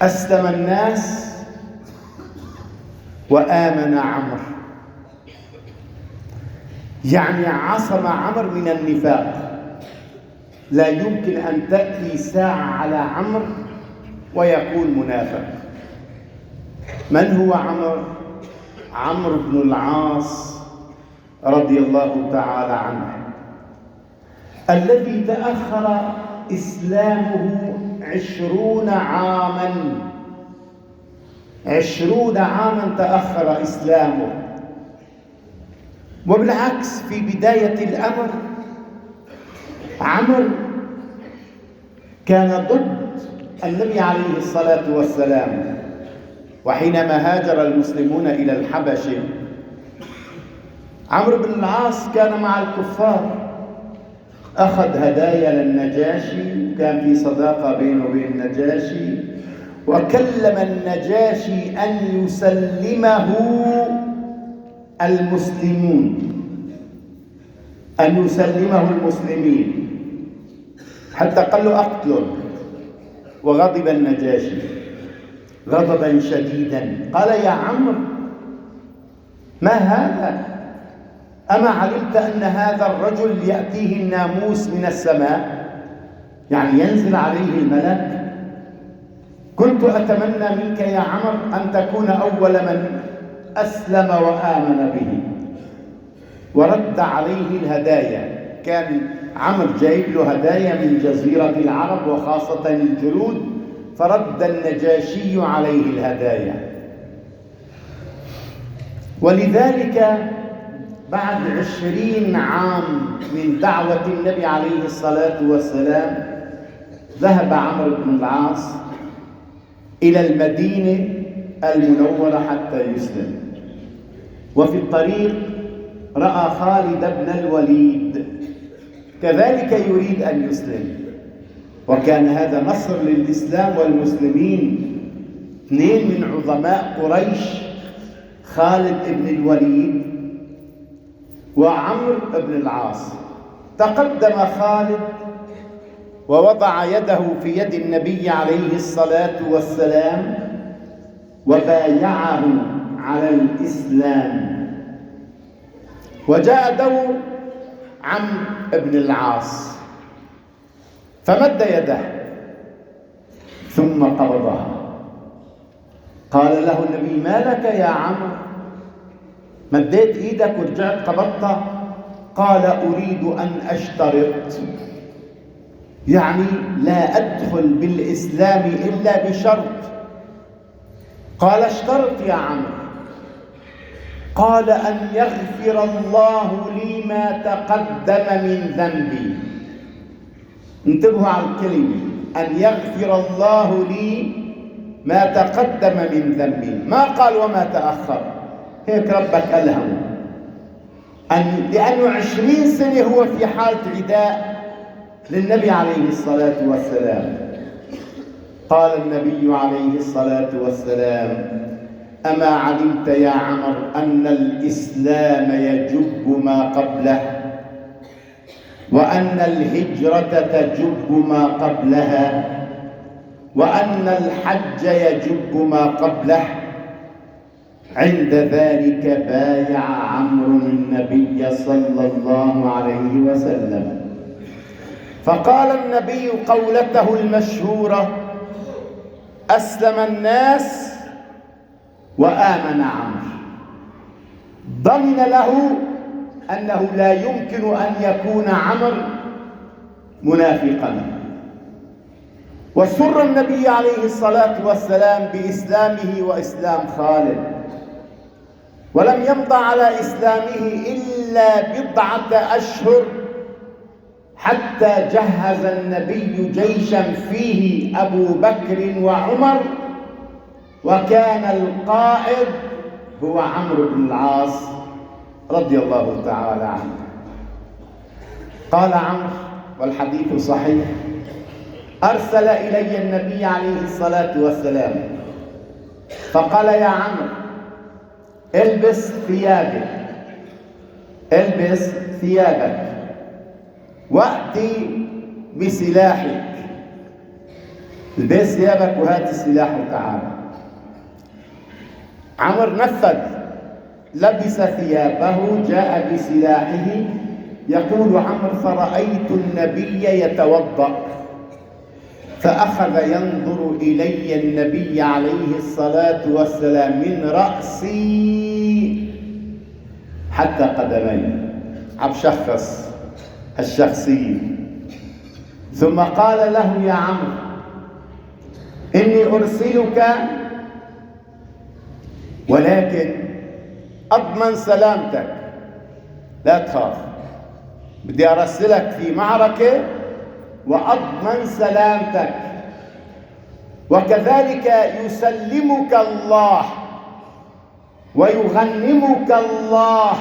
أسلم الناس وآمن عمرو، يعني عصم عمرو من النفاق. لا يمكن أن تأتي ساعة على عمرو ويكون منافق. من هو عمرو؟ عمرو بن العاص رضي الله تعالى عنه، الذي تأخر إسلامه 20 عاما. 20 عاما تأخر إسلامه. وبالعكس في بداية الأمر عمرو كان ضد النبي عليه الصلاة والسلام. وحينما هاجر المسلمون إلى الحبشة عمرو بن العاص كان مع الكفار، أخذ هدايا للنجاشي، كان في صداقة بينه وبين النجاشي، وكلم النجاشي أن يسلمه المسلمون، أن يسلمه المسلمين، حتى قال له أقتله. وغضب النجاشي غضبا شديدا، قال يا عمرو ما هذا؟ أما علمت أن هذا الرجل يأتيه الناموس من السماء، يعني ينزل عليه الملك؟ كنت أتمنى منك يا عمرو أن تكون أول من أسلم وآمن به. ورد عليه الهدايا. كان عمرو جايب له هدايا من جزيرة العرب وخاصة الجلود، فرد النجاشي عليه الهدايا. ولذلك بعد 20 عام من دعوة النبي عليه الصلاة والسلام ذهب عمرو بن العاص إلى المدينة المنورة حتى يسلم. وفي الطريق رأى خالد بن الوليد كذلك يريد أن يسلم، وكان هذا نصر للإسلام والمسلمين. 2 من عظماء قريش، خالد بن الوليد وعمرو بن العاص. تقدم خالد ووضع يده في يد النبي عليه الصلاة والسلام وبايعه على الإسلام. وجاء دور عمرو بن العاص فمد يده ثم قبضها. قال له النبي ما لك يا عمرو؟ مديت ايدك ورجعت قبضتها؟ قال أريد أن أشترط، يعني لا أدخل بالإسلام إلا بشرط. قال اشترط يا عمرو. قال أن يغفر الله لي ما تقدم من ذنبي. انتبهوا على الكلمة، أن يغفر الله لي ما تقدم من ذنبي، ما قال وما تأخر. هيك ربك ألهم لأنه 20 سنة هو في حالة عداء للنبي عليه الصلاة والسلام. قال النبي عليه الصلاة والسلام أما علمت يا عمرو أن الإسلام يجب ما قبله، وأن الهجرة تجب ما قبلها، وأن الحج يجب ما قبله؟ عند ذلك بايع عمرو النبي صلى الله عليه وسلم. فقال النبي قولته المشهورة أسلم الناس وآمن عمرو، ضمن له أنه لا يمكن أن يكون عمرو منافقا. وسر النبي عليه الصلاة والسلام بإسلامه وإسلام خالد، ولم يمض على إسلامه إلا 1 أشهر حتى جهز النبي جيشا فيه أبو بكر وعمر، وكان القائد هو عمرو بن العاص رضي الله تعالى عنه. قال عمرو والحديث صحيح: أرسل إلي النبي عليه الصلاة والسلام فقال يا عمرو البس ثيابك، البس ثيابك وأتي بسلاحك. البس ثيابك وهات السلاح وتعال. عمرو نفذ، لبس ثيابه، جاء بسلاحه. يقول عمرو: فرأيت النبي يتوضأ، فأخذ ينظر إلي النبي عليه الصلاة والسلام من رأسي حتى قدمي. عم شخص الشخصية. ثم قال له: يا عمرو، إني أرسلك، ولكن أضمن سلامتك، لا تخاف. بدي أرسلك في معركة وأضمن سلامتك، وكذلك يسلمك الله ويغنمك الله،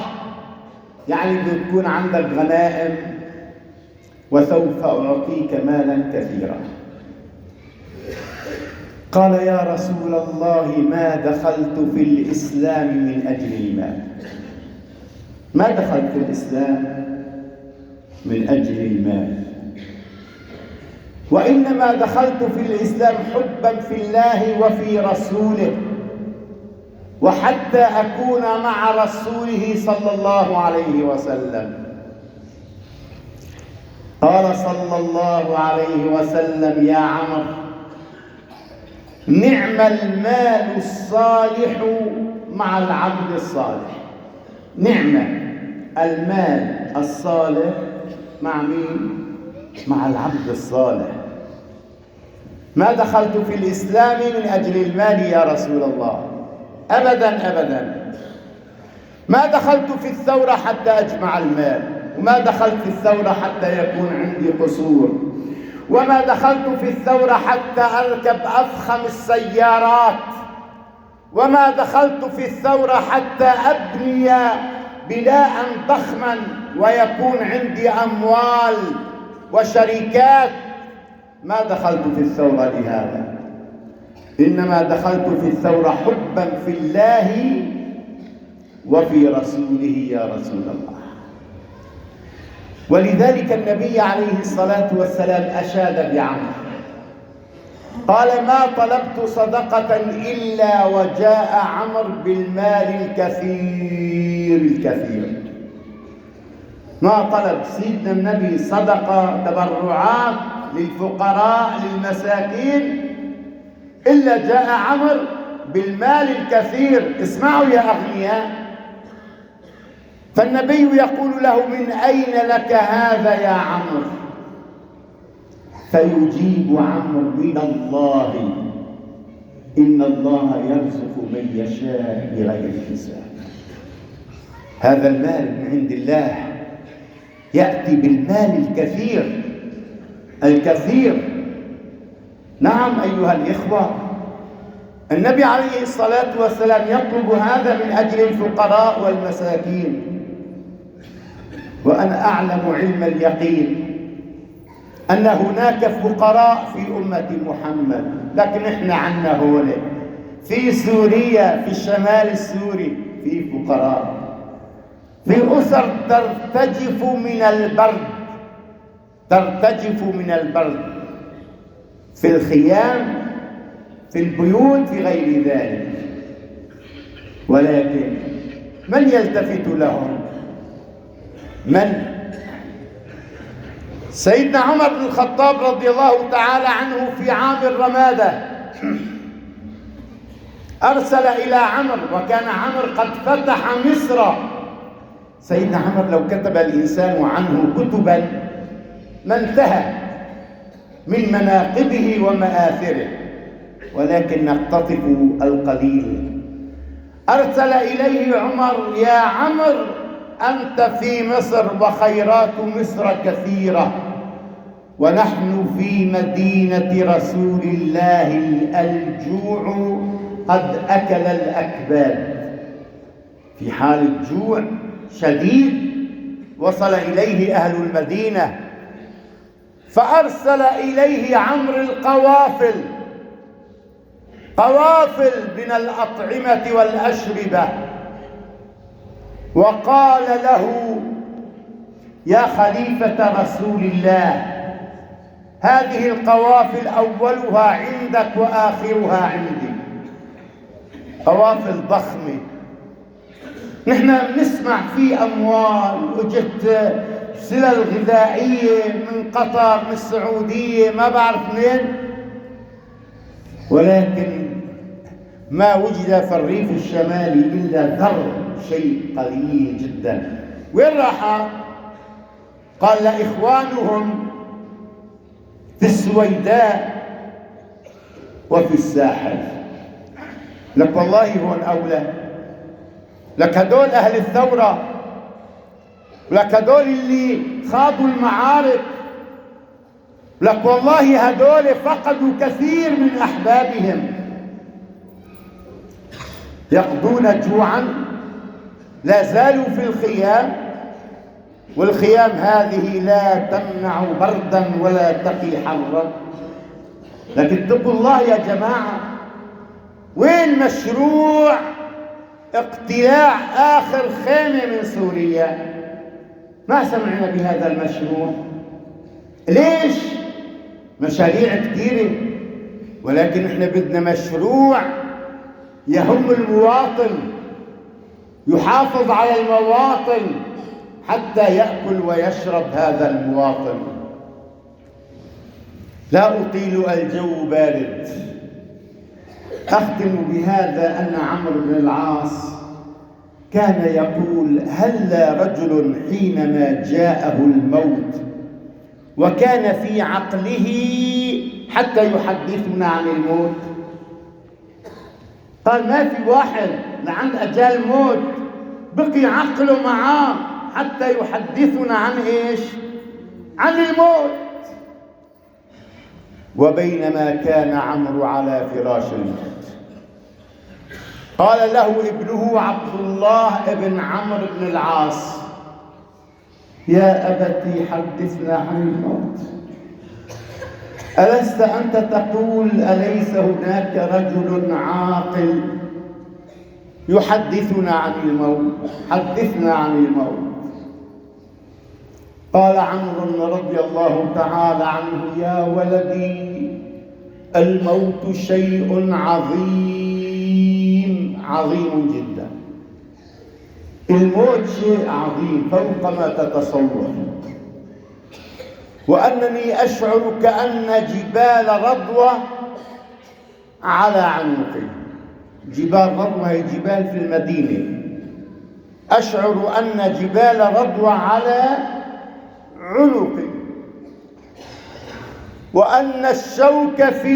يعني بده تكون عندك غنائم، وسوف أعطيك مالا كثيرا. قال: يا رسول الله، ما دخلت في الإسلام من أجل المال، ما دخلت في الإسلام من أجل المال، وإنما دخلت في الإسلام حبا في الله وفي رسوله، وحتى أكون مع رسوله صلى الله عليه وسلم. قال صلى الله عليه وسلم: يا عمرو، نعم المال الصالح مع العبد الصالح. نعم المال الصالح مع مين؟ مع العبد الصالح. ما دخلت في الإسلام من أجل المال يا رسول الله، أبدا أبدا. ما دخلت في الثورة حتى أجمع المال، وما دخلت في الثورة حتى يكون عندي قصور، وما دخلت في الثورة حتى أركب أفخم السيارات، وما دخلت في الثورة حتى أبني بناء ضخما ويكون عندي أموال وشركات. ما دخلت في الثورة لهذا، إنما دخلت في الثورة حبا في الله وفي رسوله يا رسول الله. ولذلك النبي عليه الصلاة والسلام أشاد بعمرو، قال: ما طلبت صدقة إلا وجاء عمرو بالمال الكثير الكثير. ما طلب سيدنا النبي صدقة تبرعات للفقراء للمساكين إلا جاء عمرو بالمال الكثير. اسمعوا يا أغنياء، فالنبي يقول له: من أين لك هذا يا عمرو؟ فيجيب عمرو: من الله، إن الله يرزق من يشاء بغير حساب. هذا المال من عند الله، يأتي بالمال الكثير الكثير. نعم أيها الإخوة، النبي عليه الصلاة والسلام يطلب هذا من أجل الفقراء والمساكين. وأنا أعلم علم اليقين أن هناك فقراء في أمة محمد، لكن إحنا عنا هنا في سوريا، في الشمال السوري، في فقراء، في أسر ترتجف من البرد، ترتجف من البرد، في الخيام، في البيوت، في غير ذلك. ولكن من يلتفت لهم؟ من؟ سيدنا عمر بن الخطاب رضي الله تعالى عنه في عام الرمادة أرسل إلى عمرو، وكان عمرو قد فتح مصر. سيدنا عمر لو كتب الإنسان عنه كتبا ما انتهى من مناقبه ومآثره، ولكن نقتطف القليل. أرسل إليه عمر: يا عمرو، أنت في مصر وخيرات مصر كثيرة، ونحن في مدينة رسول الله الجوع قد أكل الأكباد. في حال الجوع شديد وصل إليه أهل المدينة، فأرسل إليه عمرو القوافل، قوافل من الأطعمة والأشربة، وقال له: يا خليفة رسول الله، هذه القوافل أولها عندك وآخرها عندي، قوافل ضخمة. نحن بنسمع في أموال وجت سلل غذائية من قطر، من السعودية، ما بعرف منين، ولكن ما وجد في الريف الشمالي إلا ذر، شيء قليل جدا. وين راح؟ قال لإخوانهم في السويداء وفي الساحل. لك والله هون أولى، لك هدول أهل الثورة، لك هدول اللي خاضوا المعارك، لك والله هدول فقدوا كثير من أحبابهم، يقضون جوعا، لا زالوا في الخيام، والخيام هذه لا تمنع بردا ولا تقي حرا. لكن اتقوا الله يا جماعة. وين مشروع اقتلاع آخر خيمة من سوريا؟ ما سمعنا بهذا المشروع. ليش؟ مشاريع كثيرة، ولكن احنا بدنا مشروع يهم المواطن، يحافظ على المواطن حتى يأكل ويشرب هذا المواطن. لا أطيل، الجو بارد. أختم بهذا أن عمرو بن العاص كان يقول: هلا رجل حينما جاءه الموت وكان في عقله حتى يحدثنا عن الموت. قال ما في واحد لعند أجال موت بقي عقله معاه حتى يحدثنا عن إيش؟ عن الموت. وبينما كان عمرو على فراش الموت قال له ابنه عبد الله بن عمرو بن العاص: يا أبتي حدثنا عن الموت. ألست أنت تقول أليس هناك رجل عاقل يحدثنا عن الموت؟ حدثنا عن الموت. قال عمرو رضي الله تعالى عنه: يا ولدي، الموت شيء عظيم، عظيم جدا. الموت شيء عظيم فوق ما تتصور. وأنني أشعر كأن جبال رضوة على عنقي. جبال رضوة هي جبال في المدينة. أشعر أن جبال رضوة على عنقي، وأن الشوك في